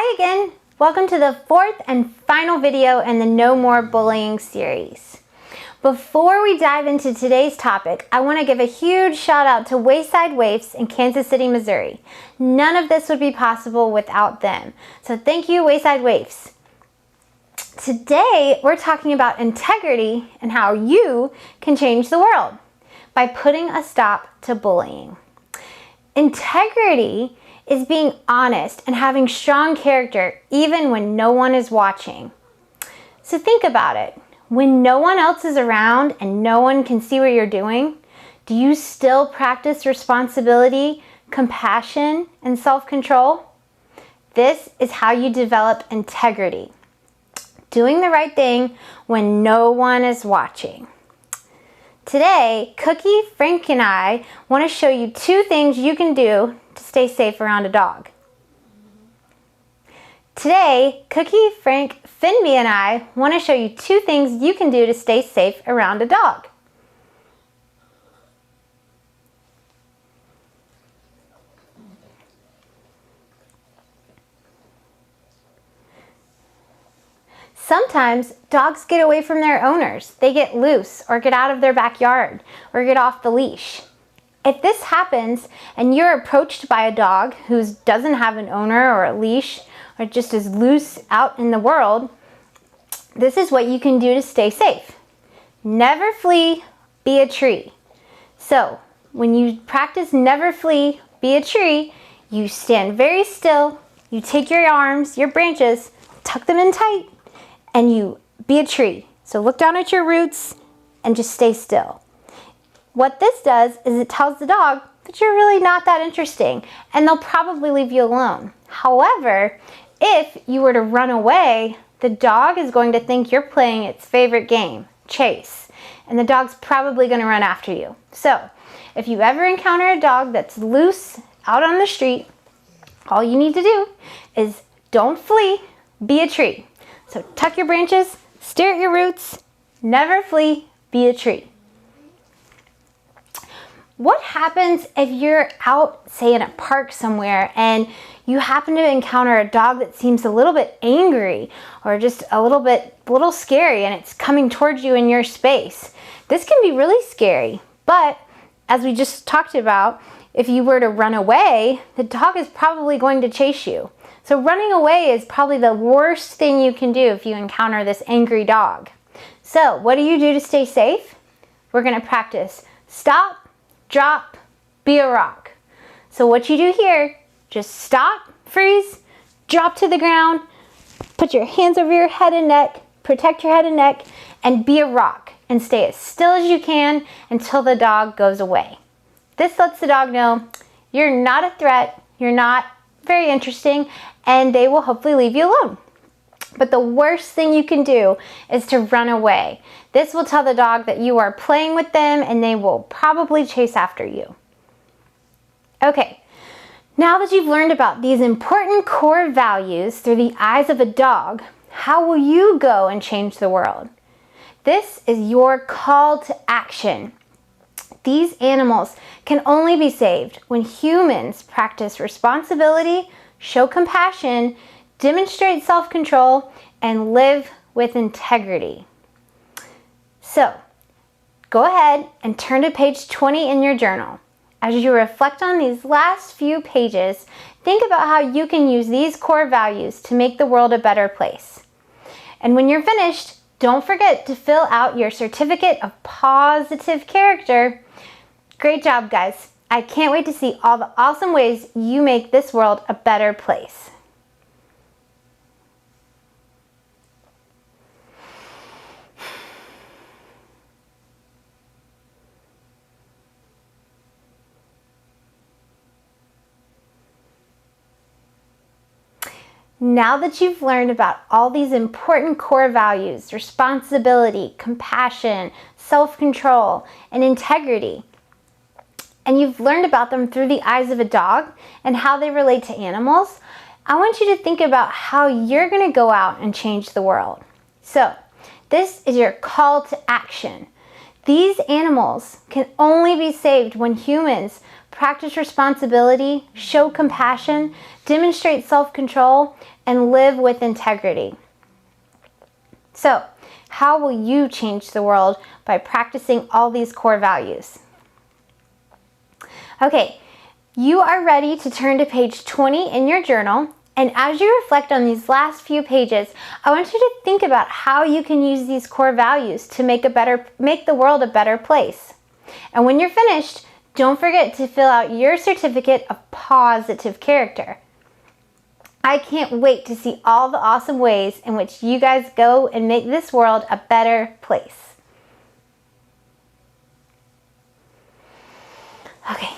Hi again! Welcome to the fourth and final video in the No More Bullying series. Before we dive into today's topic, I want to give a huge shout out to Wayside Waifs in Kansas City, Missouri. None of this would be possible without them. So thank you, Wayside Waifs. Today, we're talking about integrity and how you can change the world by putting a stop to bullying. Integrity is being honest and having strong character even when no one is watching. So think about it. When no one else is around and no one can see what you're doing, do you still practice responsibility, compassion, and self-control? This is how you develop integrity. Doing the right thing when no one is watching. Today, Cookie, Frank, and I want to show you 2 things you can do to stay safe around a dog. Today, Cookie, Frank, Finby, and I want to show you 2 things you can do to stay safe around a dog. Sometimes dogs get away from their owners. They get loose or get out of their backyard or get off the leash. If this happens and you're approached by a dog who doesn't have an owner or a leash or just is loose out in the world, this is what you can do to stay safe. Never flee, be a tree. So when you practice never flee, be a tree, you stand very still, you take your arms, your branches, tuck them in tight, and you be a tree. So look down at your roots and just stay still. What this does is it tells the dog that you're really not that interesting and they'll probably leave you alone. However, if you were to run away, the dog is going to think you're playing its favorite game, chase, and the dog's probably going to run after you. So if you ever encounter a dog that's loose out on the street, all you need to do is don't flee, be a tree. So tuck your branches, stare at your roots, never flee, be a tree. What happens if you're out, say in a park somewhere, and you happen to encounter a dog that seems a little bit angry or just a little scary and it's coming towards you in your space? This can be really scary, but as we just talked about, if you were to run away, the dog is probably going to chase you. So running away is probably the worst thing you can do if you encounter this angry dog. So what do you do to stay safe? We're going to practice stop, drop, be a rock. So what you do here, just stop, freeze, drop to the ground, put your hands over your head and neck, protect your head and neck, and be a rock. And stay as still as you can until the dog goes away. This lets the dog know you're not a threat, you're not very interesting, and they will hopefully leave you alone. But the worst thing you can do is to run away. This will tell the dog that you are playing with them and they will probably chase after you. Okay, now that you've learned about these important core values through the eyes of a dog, how will you go and change the world? This is your call to action. These animals can only be saved when humans practice responsibility, show compassion, demonstrate self-control, and live with integrity. So, go ahead and turn to page 20 in your journal. As you reflect on these last few pages, think about how you can use these core values to make the world a better place. And when you're finished, don't forget to fill out your certificate of positive character. Great job, guys. I can't wait to see all the awesome ways you make this world a better place. Now that you've learned about all these important core values, responsibility, compassion, self-control, and integrity, and you've learned about them through the eyes of a dog and how they relate to animals, I want you to think about how you're going to go out and change the world. So, this is your call to action. These animals can only be saved when humans practice responsibility, show compassion, demonstrate self-control, and live with integrity. So, how will you change the world by practicing all these core values? Okay, you are ready to turn to page 20 in your journal. And as you reflect on these last few pages, I want you to think about how you can use these core values to make the world a better place. And when you're finished, don't forget to fill out your certificate of positive character. I can't wait to see all the awesome ways in which you guys go and make this world a better place. Okay.